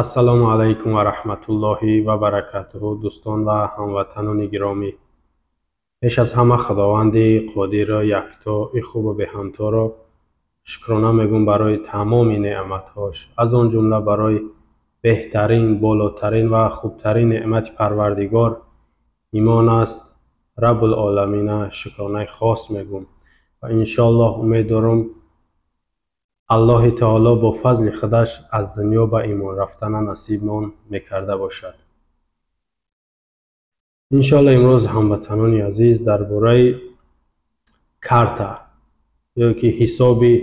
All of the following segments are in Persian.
ассалому алайкум ва раҳматуллоҳи ва баракатуҳу. Дӯстон ва ҳамватанони гиромӣ, пеш аз ҳама худованди қодиру яктои хубу беҳамторо шукрона мегӯм барои тамоми неъматҳош. Аз он ҷумла барои беҳтарин, болотарин ва хубтарин неъмати Парвардигор имон аст. Раббул оламина шукронаи хос мегӯм ва иншоаллоҳ умед дорам аллоҳи таоло бо фазли худаш аз дунё ба имон рафтана насибмон мекарда бошад. иншоалло имрӯз ҳамватанони азиз дар бораи карта ё ки ҳисоби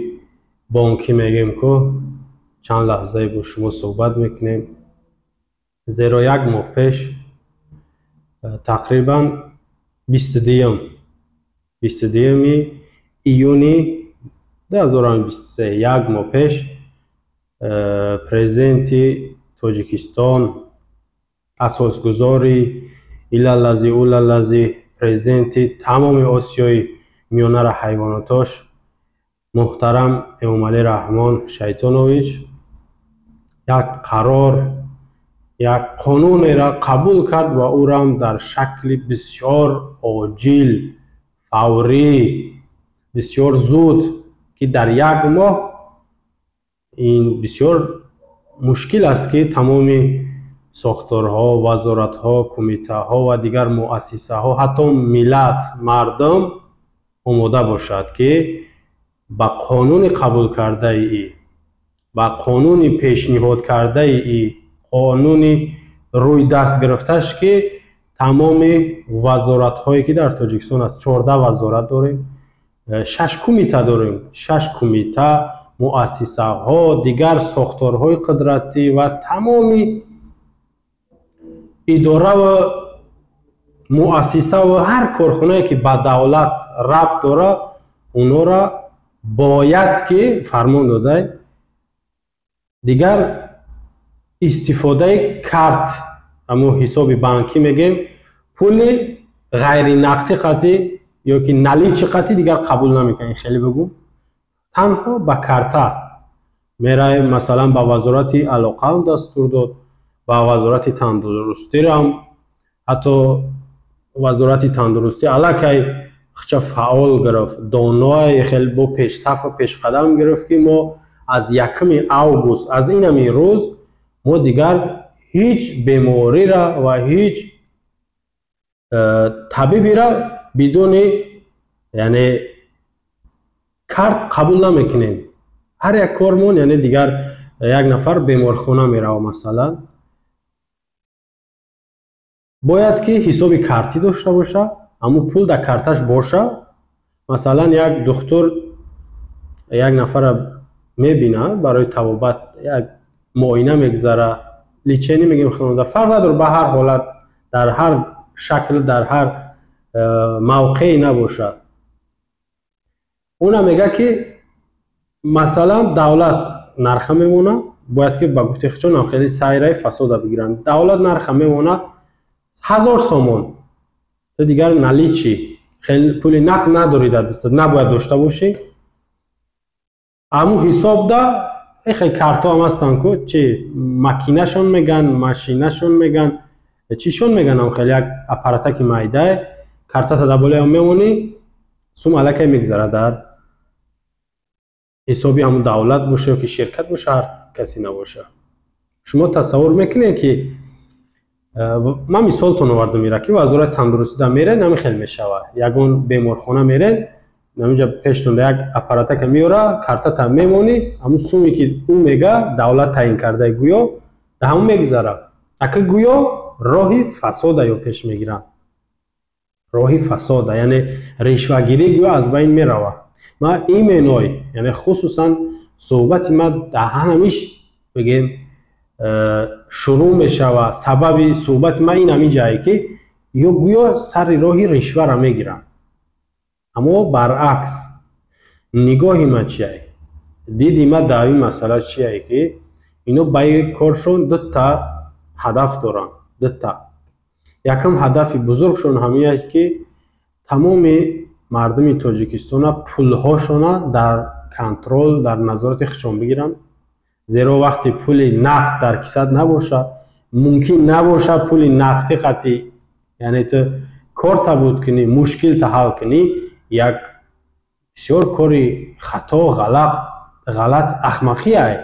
бонкӣ мегем ку чанд лаҳзае бо шумо суҳбат мекунем. зеро як моҳ пеш тақрибан 22 июни 2023 як моҳ пеш президенти Тоҷикистон, асосгузори илаллази улаллази президенти тамоми Осиёи миёнаро ҳайвонотош муҳтарам Эмомалӣ Раҳмон Шайтонович як қарор, як қонунеро қабул кард ва ӯрам дар шакли бисёр оҷил, фаврӣ, бисёр зуд, ки дар як моҳ ин бисёр мушкил аст ки тамоми сохторҳо, вазоратҳо, кумитаҳо ва дигар муассисаҳо, ҳатто миллат, мардум омода бошад ки ба қонуни қабул кардаи, ба қонуни пешниҳод кардаи, қонуни рӯи даст гирифташ ки тамоми вазоратҳое ки дар Тоҷикистон аст, 14 вазорат дорем, 6 кумита дорем, 6 кумита, муассисаҳо, дигар сохторҳои қудратӣ ва тамоми идора ва муассиса ва ҳар корхонае ки ба давлат рабт дорад, онҳоро бояд ки фармон додай дигар истифодаи карт, аммо ҳисоби банкӣ мегем, пули ғайринақдӣ қатӣ ё ки наличи қатӣ дигар қабул намекунем. хеле бигӯ танҳо ба карта меравем. Масалан ба вазорати алоқаам дастур дод, ба вазорати тандурустиам, ҳатто вазорати тандурустӣ аллакай хча фаъол гирифт, донои хеле бо пешсафу пешқадам гирифт ки мо аз 1 август аз инами рӯз мо дигар ҳеҷ беморира ва ҳеҷ табибира бидуни яъне карт қабул намекунем. ҳар як кормон яъне дигар як нафар беморхона мерава, масалан бояд ки ҳисоби картӣ дошта боша, аммо пул дар карташ боша. Масалан як духтур як нафара мебина барои табобат, як муоина мегзара, лечение мегем хонанда, фарқ надорад ба ҳар ҳолат, дар ҳар шакл, дар ҳар мавқеъ набошад. уна мега ки масалан давлат нарха мемона, бояд ки ба гуфти худшон хеле сайраи фасода бигиранд. Давлат нарха мемона 1000 сомон, то дигар наличи хеле пули нақд надорӣ дар дастат, набояд дошта бошӣ. аммо ҳисобда хеле картҳо ҳам ҳастанд ку чи макинашон меган, машинашон меган, чишон меганам, хеле як аппаратаки майдае, картата дар болаи мемонӣ, сум аллакай мегзара дар ҳисоби ҳамн давлат боша ё ки ширкат боша, ҳар каси набоша. шумо тасаввур мекунед ки ман мисолтон овардам мира ки вазорати тандурустида меред, нами хеле мешавад. Ягон беморхона меред, наминҷа пештон як аппаратака меора, картата мемонӣ, аммо суме ки ӯ мега давлат таъин карда гӯё да ҳамон мегзара. ака гӯё роҳи фасода ё пеш мегиранд, роҳи фасода, яъне ришвагирӣ гӯё аз байн мерава. ма именой, яъне хусусан суҳбати ман дар ҳамиш бигем шурӯъ мешавад, сабаби суҳбати ман ин ҳаминҷае ки ё гӯё сари роҳи ришвара мегиранд. аммо баръакс нигоҳи ман чияе, диди ман дар ин масъала чияе ки ино ба ин коршон дута ҳадаф доранд. дута. якам ҳадафи бузургшон ҳамин аст ки тамоми мардуми Тоҷикистона пулҳошона дар контрол, дар назорати худшон бигиранд. زیرا وقتی پول نقد در کیسات نباشه ممکن نباشه پول نقدی قطعی، یعنی تو کارت بود کنی مشکل تا حل کنی، یک بسیار کاری خطا غلط احمقی ای.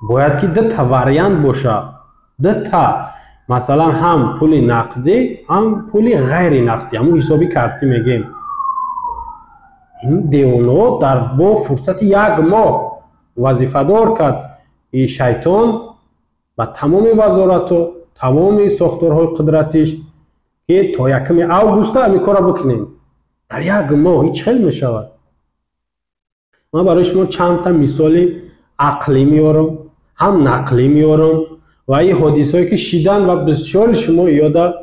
باید که دو تا واریانت باشه، دو تا، مثلا هم پول نقدی هم پول غیر نقدی، همون حسابی کارتی میگیم. این دیوانو در با فرصت یک ماه وظیفه‌دار کرد این شیطان و تمام وزارت و تمام ساختارهای قدرتیش که تا 1 اوگوست این کار بکنین. در یک ماه هیچ حل میشود. من برای شما چند تا مثال عقلی میارم هم نقلی میارم و این حادثه‌ای که شیدن و بسیار شما یاد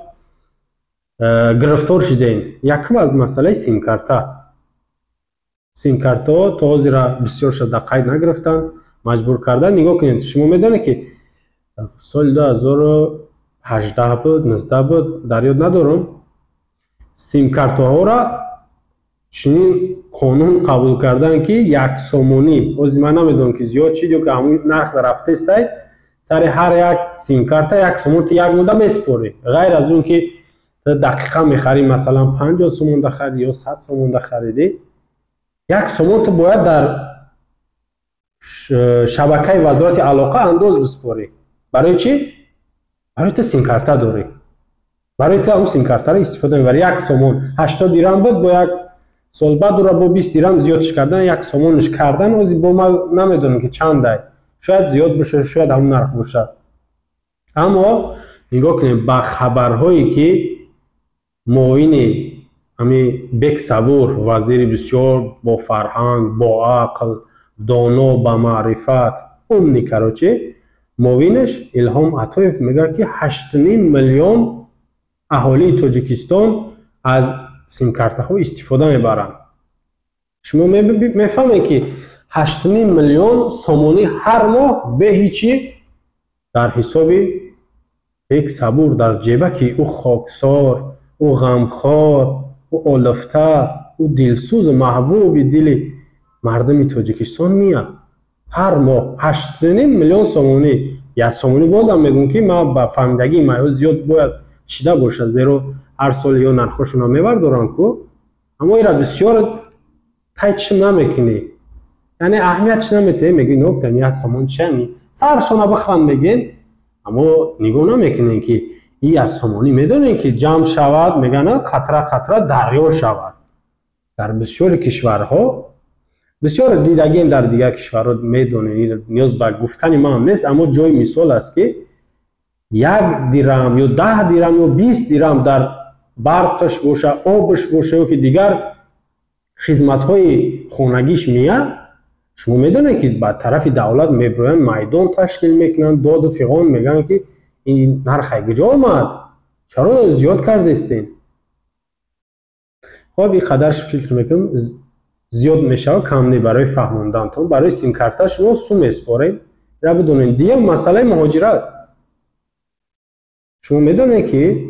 گرفتار شدین. یکم از مسئله سیم کارتا. سیم کارتا تا حاضر بسیار شده قید نگرفتن، مجبور کردن. نگاه کنید، شما میدونید که سال 2018 بود 19 بود در یاد ندارم، سیم کارت‌ها را چنین قانون قبول کردن که 1 سومونی، از من نمیدونم که زیاد چیزی که همون نرخ رفته است، سر هر یک سیم کارت 1 سومون تا یک مدت میسپاری. غیر از اون که دقیقا میخری مثلا 50 سومون دخری یا 100 سومون دخریدی، 1 سومون تو باید در شبکه وزارت علاقه انداز بسپاری. برای چی؟ برای تو سیم کارت داری، برای تو اون سیم کارت را استفاده میبری. 1 سومون 80 درم بود، با یک سال بعد را با 20 درم زیادش کردن، 1 سومونش کردن. از با ما نمیدونم که چنده، شاید زیاد باشه شاید همون نرخ باشه. اما نگاه کنید با خبرهایی که معاون امی بک صبور، وزیر بسیار با فرهنگ، با عقل، دانا، با معرفت، امنی کراچی، معاونش الهام عطایف میگه که 8.5 میلیون اهالی تاجیکستان از سیم کارت ها استفاده میبرند. شما میفهمید که 8.5 میلیون سومونی هر ماه به هیچی در حساب یک صبور در جیبکی او خاکسار، او غمخوار، او آلفته، او دلسوز محبوب دل مردم تاجیکستان میاد. هر ماه 8.5 میلیون سومونی. یا سومونی بازم میگم که ما با فهمیدگی ما زیاد باید شده باشه، زیرا هر سال یا نرخشون رو میبردارن کو، اما ایرا بسیار تایچ نمیکنی، یعنی اهمیتش نمیده. میگی نکته یا سومون چمی سرشون رو بخرن میگین، اما نگاه نمیکنین که این از سومونی میدونین که جمع شود، میگن قطره قطره دریا شود. در بسیار کشورها بسیار دیدگین در دیگر کشورها میدونین، نیاز به گفتن ما هم نیست، اما جای مثال است که 1 درم یا 10 درم یا 20 درم در برقش باشه، آبش باشه و که دیگر خدمت های خانگیش میاد، شما میدونید که با طرف دولت میبرن میدان تشکیل میکنن، داد و فیغان میگن که این نرخ کجا آمد، چرا زیاد کرده استین. خب این قدرش فکر میکنم زیاد میشه و کم نی برای فهموندنتون. برای سیم کارت شما سوم اسپارید را بدونین. دیگه مسئله مهاجرت، شما میدونید که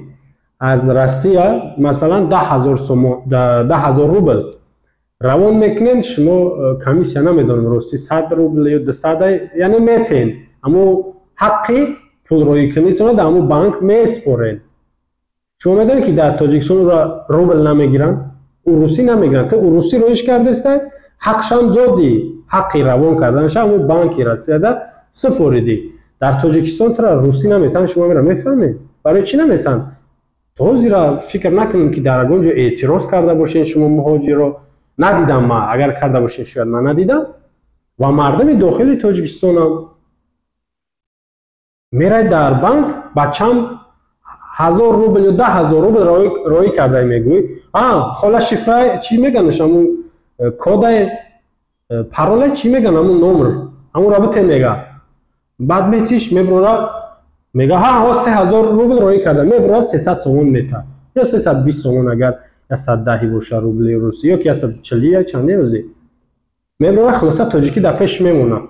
از روسیه مثلا 10,000 روبل روان میکنین، شما کمیسیون نمیدونم راستی 100 روبل یا 200 یعنی میتین، اما حقی پول روی کنیتون در همون بانک میسپارین. شما میدونید که در تاجیکستان را روبل نمیگیرن، روسی نمیگیرن. تو روسی رویش کرده است، حقش هم دادی، حقی روان کردنش همون بانکی رسیده سپاریدی. در تاجیکستان تو روسی نمیتن، شما میرا میفهمید برای چی نمیتن؟ تو زیرا فکر نکنیم که در اونجا اعتراض کرده باشین شما مهاجر رو. ندیدم ما، اگر کرده باشین شاید من ندیدم. و مردم داخل تاجیکستان هم میره در بانک با چند 1000 روبل یا 10,000 روبل رای کرده میگوی خاله شفره چی میگن، همون کد پارول چی میگن، همون نمبر همون رابطه میگه. بعد میتیش میبره میگه ها 3000 روبل رای کرده، میبره 300 سومون میتر یا 320 سومون اگر یا 110 باشه روبل روسی یا که 140 چندی روزی میبره. خلاصه تاجیکی در پیش میمونه.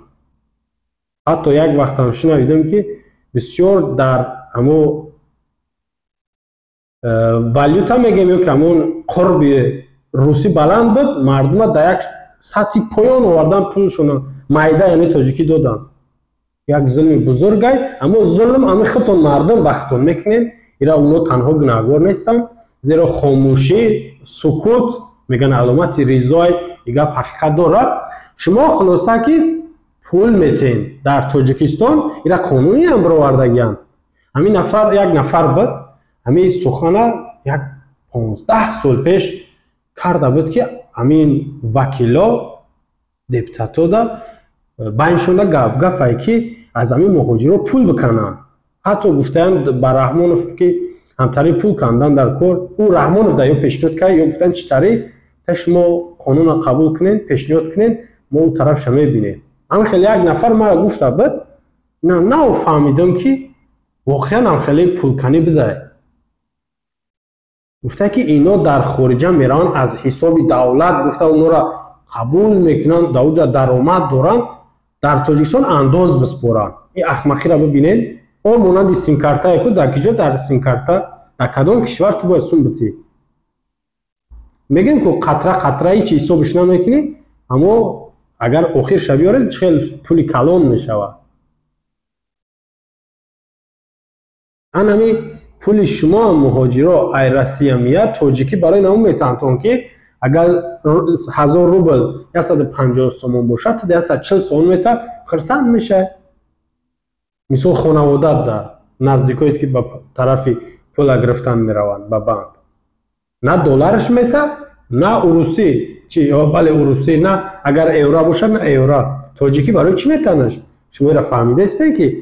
حتی یک وقت هم شنیدم که بسیار در همون والیوتا میگیم که همون قرب روسی بلند بود، مردم در یک سطح پایان آوردن پولشون مایده یعنی تاجیکی دادن. یک ظلم بزرگ است، اما ظلم امی خودتون مردم بختون میکنین. ایرا اونو تنها گناهگار نیستن، زیرا خاموشی سکوت میگن علامت رضای ایگه حقیقت داره. شما خلاصه که پول میتین در تاجیکستان، ایرا قانونی هم برآوردگیان. همین نفر یک نفر بود، همین سخنه یک 15 سال پیش کرده بود که همین وکیلا دپوتاتا دا بینشون گپ که از همین مهاجرا پول بکنن. حتی گفتن با رحمانوف که همتری پول کندن در کار، او رحمانوف دا یا پیشنهاد کرد یا گفتن چطوری تش ما قانون قبول کنین پیشنهاد کنین ما اون طرف شما ببینید. هم خیلی یک نفر مرا گفته بود، نه فهمیدم که واقعا هم خیلی پول کنی بده. گفته که اینا در خارجه میرن از حساب دولت، گفته اونا را قبول میکنن، در اونجا درآمد دارن، در تاجیکستان انداز بسپارن. این احمقی را ببینید. او مانند سیم کارت کو در کجا در سیم کارت در کدام کشور تو باید سوم بتی. میگن که قطره هیچ حسابش نمیکنی، اما اگر آخر شب بیاره خیلی پولی کلان میشود. انمی پول شما مهاجرا ای روسیه میاد تاجیکی برای نمون میتونن که اگر 1000 روبل 150 سومون باشه تا 240 سومون میتونه خرسند میشه. مثال خانواده در نزدیکایت که به طرف پول گرفتن میروند به بانک، نه دلارش میته نه روسی چی یا بله روسی، نه اگر ایورا باشه نه ایورا. تاجیکی برای چی میتونش؟ شما را فهمیده استین که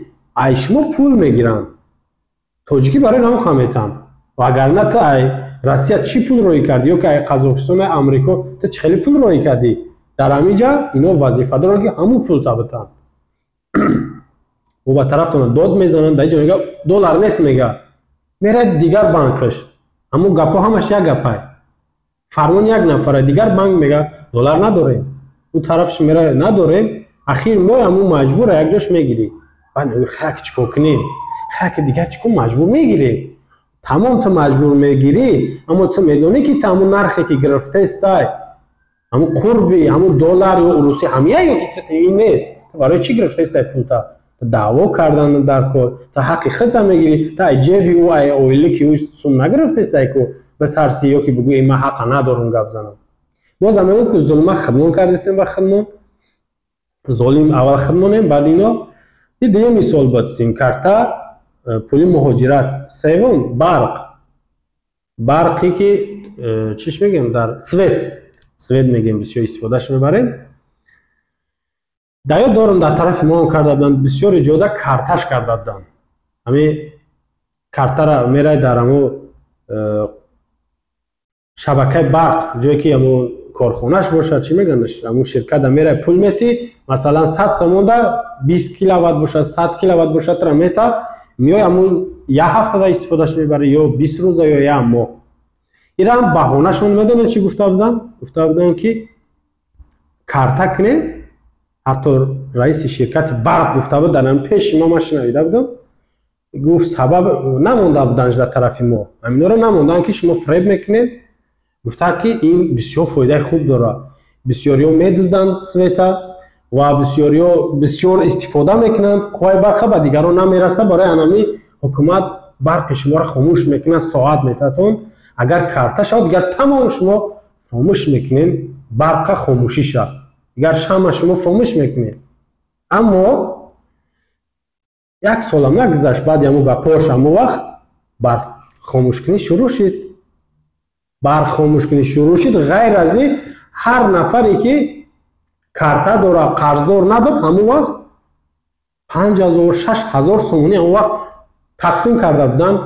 ای شما پول میگیرن تاجیکی برای نام میتن و اگر نه تا ای روسیه چی پول روی کردی یا که قزاقستان امریکا تو چه خیلی پول روی کردی، در همینجا اینا وظیفه دارن که همون پول تا بتن. و با طرفتون داد میزنن، در اینجا میگه دلار نیست، میگه میره دیگر بانکش، اما گپا همش یک گپای فرمان یک نفره دیگر بانک میگه دلار نداریم، اون طرفش میره نداریم، اخیر ما همون مجبوره یک جاش میگیری. بعد میگه خاک چیکار کنیم؟ خاک دیگه چیکار مجبور میگیری؟ تمام تو مجبور میگیری، اما تو میدونی که تمام نرخی که گرفته استای همون قربی همون دلار یا روسی همیه یا که این نیست، برای چی گرفته استای پول تا دعوا کردن در کار تا حقی خزه میگیری، تا جیبی او ای اویلی که او سوم نگرفته استای که به ترسی یا که بگوی من حق ندارم گپ زنم. باز هم اون که ظلم خدمون کردیم با خدمون ظالم اول خدمونیم. بعد اینا دیگه مثال بود سیم کارت پول مهاجرت. سوم برقی که چیش میگیم در سوید میگیم بسیار استفادهش میبریم. دایا دارم در طرف ما هم کرده بودن بسیار جاده کارتش کرده بودن. همین کارت را میره در همون شبکه برق جایی که همون کارخونهش باشه چی میگنش همون شرکت میره پول میتی، مثلا 100 سومون ده 20 کیلووات باشه 100 کیلووات باشه تر میتا میای همون یه هفته ده استفادهش میبره یا 20 روز یا یه ماه. اینا هم بهانه‌شون میدونن چی گفته بودن که کارت کنیم. حتی رئیس شرکت برق گفته بود در پیش ما شنیده بودم، گفت سبب نمونده بودنش در طرف ما، همینا رو نموندن که شما فریب میکنید. گفته که این بسیار فایده خوب داره، بسیاری ها میدزدن سویتا و بسیار استفاده میکنن، قوای برق به دیگران نمیرسه، برای انمی حکومت برق شما رو خاموش میکنه، ساعت میتتون اگر کارت شد دیگر تمام شما خاموش میکنین، برق خاموشی شد، دیگر شما خاموش میکنین. اما یک سال هم نگذشت بعد یمو با پاش همو وقت برق خاموش کنی شروع شد. برق خاموش کنی شروع شد. غیر از این هر نفری که کارت داره قرضدار نبود همو وقت 5000 6000 سومونی همو وقت تقسیم کرده بودن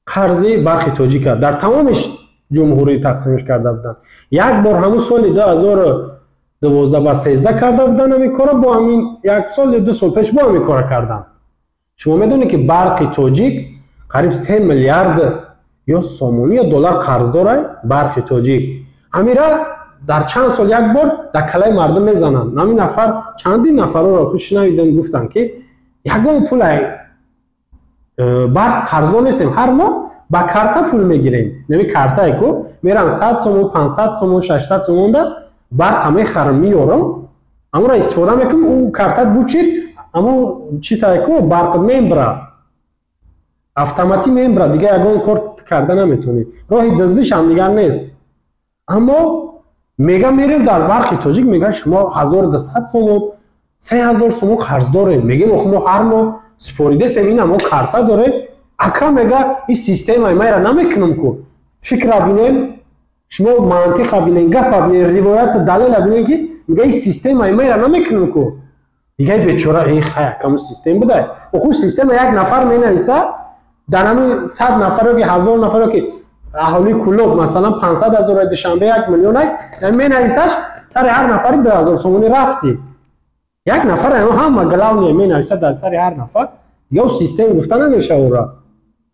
قرضی برق تاجیک در تمامش جمهوری تقسیمش کرده بودن. یک بار همون سال 2012 با 13 کرده بودن همین کارا، با همین یک سال یا 2 سال پیش با همین کارا کردن. شما میدونید که برق تاجیک قریب 3 میلیارد یا سومونی یا دلار قرض داره برق تاجیک. همیرا در چند سال یک بار در کلای مردم میزنن. همین نفر چندین نفر رو خوش شنیدن گفتن که یگان پول برق قرض نیستیم، هر ماه با کارت پول میگیریم. نمی کارتای کو میرن 100 تومن 500 تومن 600 تومن ده برق میخرم میارم اما را استفاده میکنم او کارتت بوچید اما چی تایکو برق میمبره автомати میمبره دیگه یگان کار کرده نمیتونی راه دزدیش هم دیگر نیست اما میگه میریم در برق تاجیک میگه شما 1200 سوم 3000 سوم قرض داریم میگیم ما هر ماه سپوریده سمین اما کارتا داره اکا میگه این سیستم ای را نمیکنم کو فکر ببینیم شما منطق ببینین گپ ببینین روایت دلیل ببینین که میگه این سیستم ای را نمیکنم کو دیگه بیچاره این خیا کم سیستم بده و خود سیستم یک نفر مینویسه در همین 100 نفر که 1000 نفر که اهالی کلوب مثلا 500,000 دوشنبه 1 میلیون ای مینویسش سر هر نفر 2000 سومونی رفتی یک نفر هم گلاونی مینویسه در سر هر نفر یا سیستم گفته نمیشه او را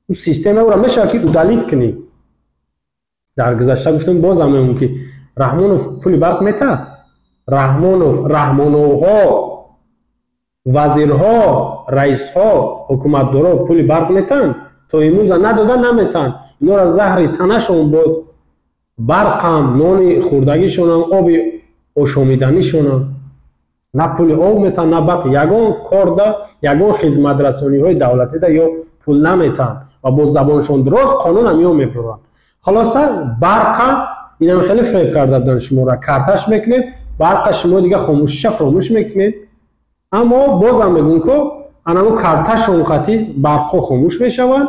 او سیستم او را میشه که ادالیت کنی در گذشته گفتم باز هم اون که رحمانوف پولی برق میته رحمانوها وزیرها رئیسها حکومتدارا پولی برق میتن تا امروز ندادن نمیتن اینا را زهر تنشون بود برقم نان خوردگیشون آب آشامیدنیشون نه پول آب میتن نه برق یگان کار ده یگان خدمت رسانی های دولتی ده یا پول نمیتن و با زبانشون درست قانون هم میبرن خلاصه برق اینا خیلی فریب کرده بودن شما را کارتش میکنید برق شما دیگه خاموش فراموش میکنید اما بازم میگن که انمو کارتش اونقدی برق خاموش میشوند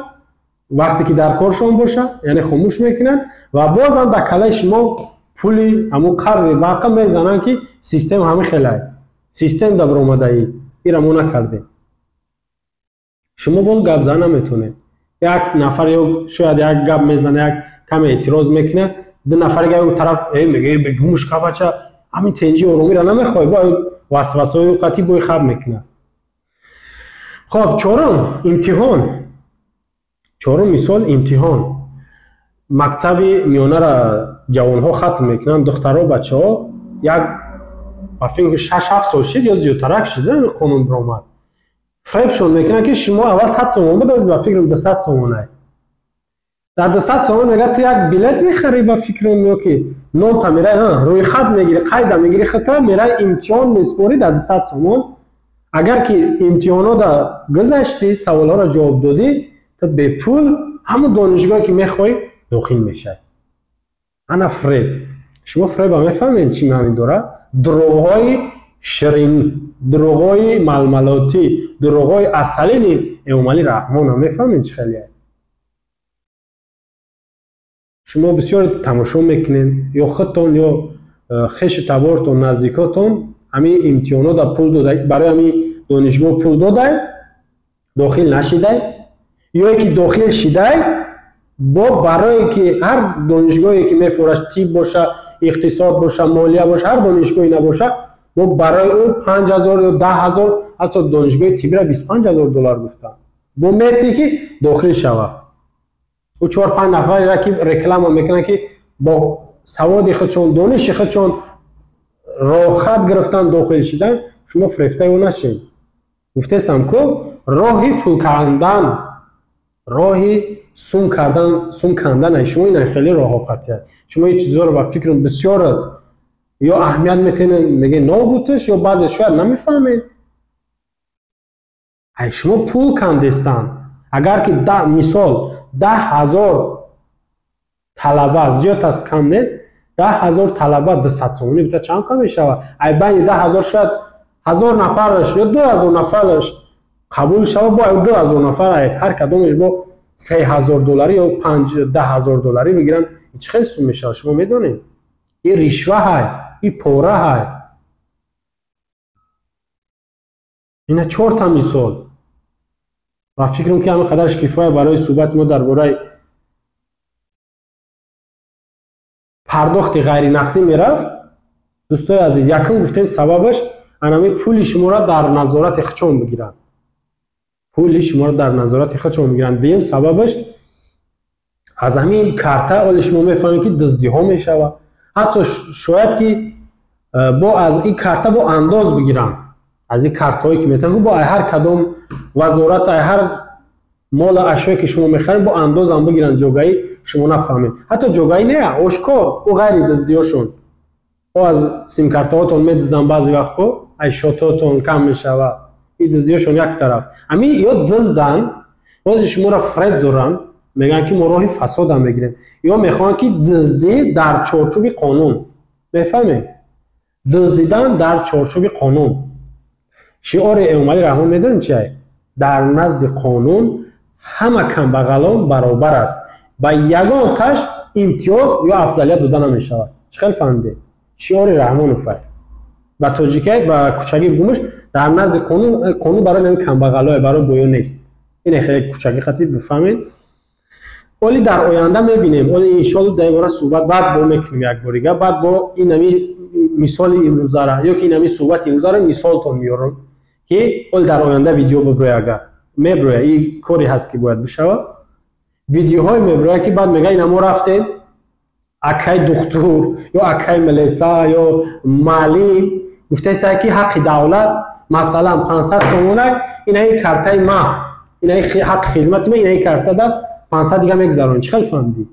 وقتی که در کارشون باشه یعنی خاموش میکنن و بازم در کله شما پولی همون قرض برق میزنن که سیستم همه خیلی سیستم در برآمده ای ایرا ما نکردیم شما با اون گپ زنه میتونید یک نفر یا شاید یک گپ میزنه یک کم اعتراض میکنه دو نفر که اون طرف میگه بگوش که بچه همین تنجی آرومی را نمیخوای با وسوسه های اوقاتی بوی خواب میکنه خب چهارم امتحان چهارم مثال امتحان مکتب میانه را جوانها ختم میکنن دخترها بچه ها یک فکر 6-7 سال شد یا زیادتر شده قانون برآمد فریبشون میکنن که شما اول 100 تومان بدهید به فکر 200 تومانه در 200 تومان میگه تو یک بلیت میخری به فکر میو که نون تا میره روی خط میگیری قید میگیری خطا میره امتحان میسپوری در 200 تومان اگر که امتحانا دا گذشتی سوال ها را جواب دادی تو به پول همون دانشگاهی که میخوای داخل میشه انا فریب شما فریب هم میفهمین چی معنی داره دروغ‌های شیرین دروغ‌های ململاتی دروغ‌های اصلی نی اومالی رحمان هم میفهمین چی خیلیه شما بسیار تماشا میکنین یا خودتون یا خش تبارتون نزدیکاتون همین امتحانات دا پول داده برای همین دانشگاه پول داده داخل نشیده یا یکی داخل شیده با برای که هر دانشگاهی که میفورش تیپ باشه اقتصاد باشه مالیه باشه هر دانشگاهی نباشه با برای او 5000 یا 10000 حتی دانشگاه تیپ را $25000 گفتن با میتی که داخل شوه او 4-5 نفر را که رکلام میکنن که با سواد خودشون دانش خودشون راه خط گرفتن داخل شدن شما فریفته او نشین گفته سم کو راهی پول کردن راهی سوم کردن شما این خیلی راه قطعیه شما این چیزا رو با فکر بسیار یا اهمیت میتونین میگه نابودش یا بعضی شاید نمیفهمید ای شما پول کندستان اگر که مثال 10,000 طلبه زیاد از کم نیست 10,000 طلبه 200 تومانی بتا چند کم میشود ای بین 10,000 شاید 1000 نفرش یا 2000 نفرش قبول شود با 2000 نفر هر کدومش با $3,000 یا $10,000 بگیرن هیچ خیلی سوم میشه شما میدونید این رشوه های این پوره های اینا 4 تا مثال و فکرم که همین قدرش کفایه برای صحبت ما درباره پرداخت غیر نقدی میرفت دوستای عزیز یکم گفتیم سببش انمی پول شما را در نظارت خودشون بگیرن پول شما را در نظارت خودشون میگیرن دیم سببش از همین کارتا اول شما میفهمید که دزدی ها میشوه حتی شاید که با از این کارتا با انداز بگیرن از این کارت هایی که میتونن با هر کدام وزارت هر مال اشیایی که شما میخرین با انداز هم بگیرن جوگایی شما نفهمید حتی جوگایی نه آشکار او غیر دزدیاشون او از سیم کارتاتون میدزدن بعضی وقتا ای شاتاتون کم میشوه این دزدیشون یک طرف امی یا دزدن باز شما را فرد دارن میگن که ما راه فساد هم بگیریم یا میخوان که دزدی در چارچوب قانون بفهمید دزدیدن در چارچوب قانون شعار امامعلی رحمه میدونید چیه در نزد قانون همه کمبغلان برابر است با یگان تش امتیاز یا افضلیت داده نمیشود چه خیلی فهمیده شعار رحمان فر با تاجیکی با کوچگی بگومش در نزد قانون برای نمی کمبغلای برای بویو نیست این خیلی کوچگی خطی بفهمید ولی در آینده میبینیم ولی انشالله در باره صحبت بعد با میکنیم یک باریگه بعد با اینمی مثال امروزه را یا که اینمی صحبت امروزه را مثالتون میارم که ولی در آینده ویدیو ببروی اگر میبروی این کاری هست که باید بشود ویدیوهای میبروی که بعد میگه اینما رفتیم اکای دکتر یا اکای ملیسا یا معلم گفته سعی که حق دولت مثلا 500 سومونه اینه کارتای ما اینه حق خدمت ما اینه کارتا دا 500 دیگه میگذارن چه خیلی فهمیدی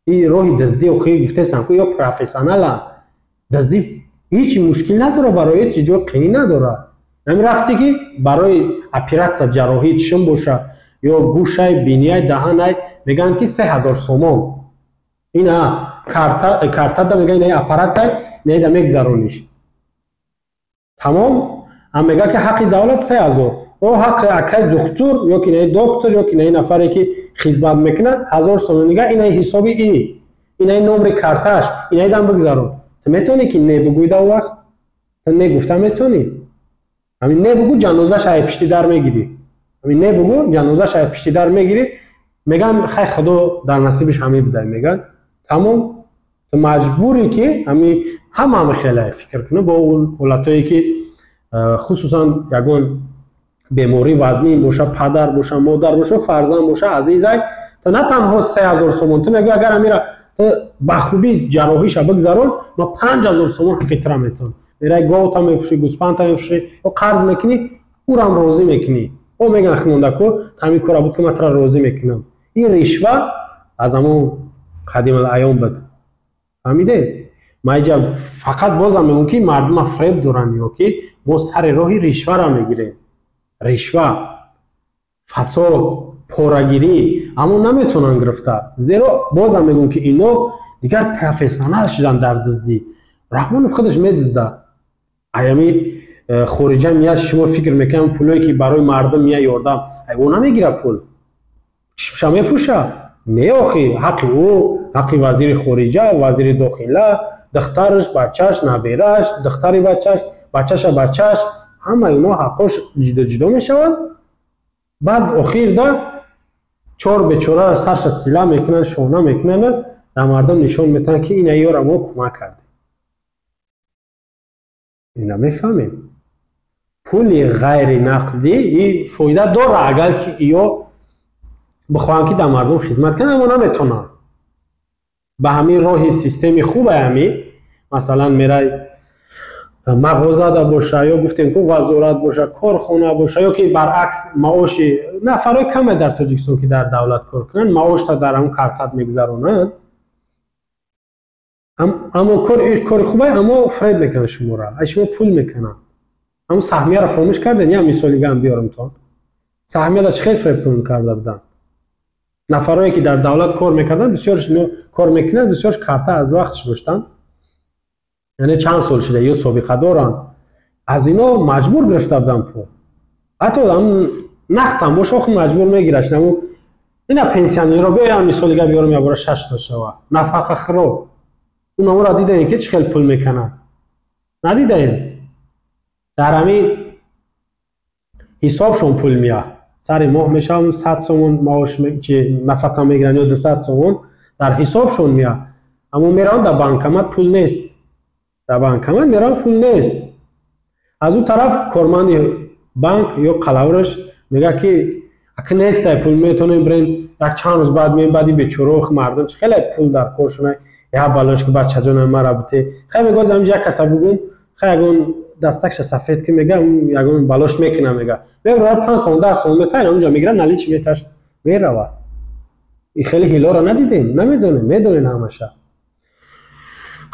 این روحی دزدی و خیلی گفته سن یا پروفسیونال دزدی هیچ مشکل نداره برای هیچ چیزی قینی نداره نمی رفتی که برای اپراتسیا جراحی چشم باشه یا گوشه بینی دهان میگن که 3000 سوم اینا کارتا دا میگن این اپرات نه دا میگذارونیش تمام هم میگه که حق دولت 3000 او حق اکای دکتر یا که نه دکتر یا که نه نفری که خدمت میکنه 1000 سوم میگه اینا حسابی اینا نمره کارتاش اینا دام بگذارون تو میتونی که نه بگوی دا وقت تو نه گفتم میتونی همین نه بگو جنازه شای پشتی در میگیری همین نه بگو جنازه شای پشتی در میگیری میگم خیر خدا در نصیبش همین بده میگن تمام تو مجبوری که همین همه خیلی فکر کنه با اون حالتایی که خصوصا یگون بیماری وزمی باشه پدر باشه مادر باشه فرزند باشه عزیزای تو نه تنها 3000 سوم تو میگه اگر امیرا با خوبی جراحیش بگذارون ما 5000 سوم حق ترا میتون میره گاوت هم میفروشی گوسفند هم میفروشی و قرض میکنی او هم راضی میکنی او میگن خنونده کو همین کارا بود که من ترا راضی میکنم این رشوه از همون قدیم الایام بود فهمیده ما اینجا فقط بازم میگم که مردم فریب دارن یا که ما سر راهی رشوه را میگیریم رشوه فساد پورگیری اما نمیتونن گرفته زیرا بازم میگم که اینا دیگر پروفسیونال شدن در دزدی رحمان خودش میدزده ایامی خارجی میاد شما فکر میکنم پولی که برای مردم میاد یاردم اونا میگیره پول شما میپوشه نه آخی حق او حق وزیر خارجه وزیر داخله دخترش بچهش نبیرش دختری بچهش همه اینا حقاش جدا میشوند بعد اخیر دا چور به چوره سرش سیلا میکنن شونه میکنن در مردم نشون میتن که این ایار ما کمک کرده اینا میفهمیم پول غیر نقدی این فایده داره اگر که ایو بخواهن که در مردم خدمت کنن اما نمیتونن به همین راه سیستمی خوبه همی مثلا میره مغازه دا باشه یا گفتیم که وزارت باشه کارخانه باشه یا که برعکس معاش نفرای کمه در تاجیکستان که در دولت کار کنن معاش تا در اون کارت میگذرونن اما کار خوبه اما فریب میکنن شما را شما پول میکنن اما سهمیه را فراموش کردن یا مثالی هم بیارم تا سهمیه را خیلی فریب کنن کرده بودن نفرایی که در دولت کار میکردن بسیارش کار میکنن بسیارش کارت از وقتش داشتن یعنی چند سال شده یا سابقه دارن از اینا مجبور گرفته بودن پول حتی هم نختم باشه خود مجبور میگیرش نمو اینا پنسیونی رو بیایم مثال دیگه بیارم یا برای 6 تا شوا نفقه خراب اون را دیدین که چه خیلی پول میکنن ندیدین در همین حسابشون پول میاد سر ماه میشه 100 سومون معاش نفقه میگیرن یا 200 سومون در حسابشون میاد اما میرن در بانکمات پول نیست در بانکمات میرن پول نیست از اون طرف کارمند بانک یا قلاورش میگه که اگه نیست پول میتونیم برین یک چند روز بعد مییم بعدی به چروخ مردم خیلی پول در کارشونه یا بالاش که بچه جان ما رابطه خیلی میگه همینجا کسا بگم خیلی دستکش سفید که میگه یگون بالاش میکنه میگه میگه 500 10 میتونه اونجا میگیره نلیچ میتاش میره این خیلی هیلا رو ندیدین نمیدونه میدونین همشه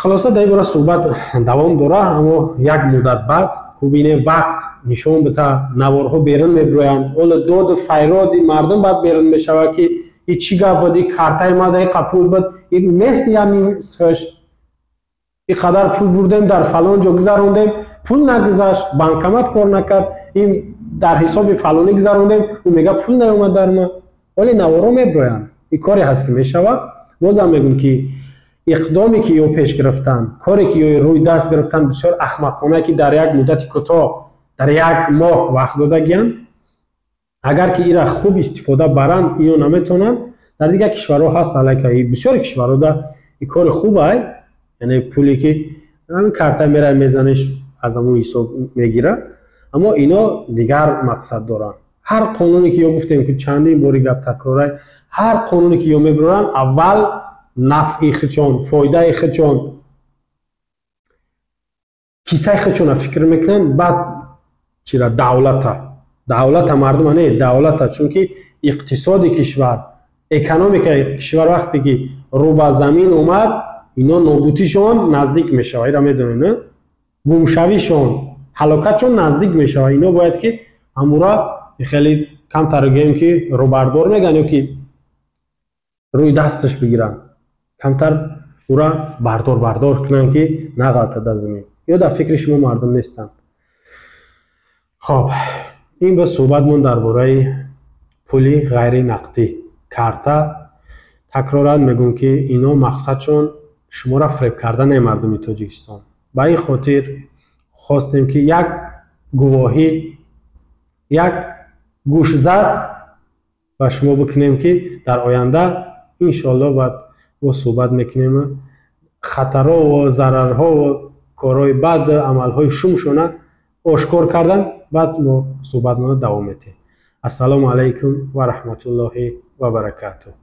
خلاصه در این باره صحبت دوام داره، اما یک مدت بعد ببینیم وقت نشون بده نوارها بیرون میبرویند، اول دود فیراد مردم بعد بیرون میشود که این چی گپ بود، این کارتای ما در قپول بود، این نیست یعنی صفش این قدر پول بردیم در فلان جا گذروندیم پول نگذشت، بانکمت کار نکرد، این در حساب فلانی گذروندیم اون میگه پول نیومد در ما. ولی نوارها میبرویند، این کاری هست که میشود. بازم میگم که اقدامی که یو پیش گرفتن، کاری که یو روی دست گرفتن بسیار احمقانه که در یک مدت کوتاه در یک ماه وقت دادگیان. اگر که ایرا خوب استفاده برند اینو نمیتونن. در دیگه کشورها هست علیه بسیار کشورها در این کار خوبه، یعنی پولی که همین کارت میره میزنش از همون حساب میگیره، اما اینا دیگر مقصد دارن. هر قانونی که یو گفتیم که چندین باری گپ تکراره، هر قانونی که یو میبرن اول نفعی خودشون، فایده خودشون، کیسه خودشون فکر میکنن، بعد چرا دولت مردم نه، دولت، چون که اقتصاد کشور، اکونومیک کشور وقتی که رو به زمین اومد اینا نابودیشون نزدیک میشه، اینا میدونن گمشویشون، هلاکتشون نزدیک میشه. اینا باید که امورا خیلی کم ترگیم که رو بردار میگن یا که روی دستش بگیرن، کمتر او را بردار کنن که نغلطه در زمین، یا در فکر شما مردم نیستن. خب این به صحبت من درباره پولی غیر نقدی، کارتا. تکرارا میگم که اینا مقصدشون شما را فریب کردن مردم تاجیکستان. به این خاطر خواستیم که یک گواهی، یک گوشزد و شما بکنیم که در آینده انشالله بعد و صحبت میکنیم خطرها و ضررها و کارهای بد، عملهای شومشونه آشکار کردن، بعد ما صحبت ما دوام میدیم. السلام علیکم و رحمت الله و برکاته.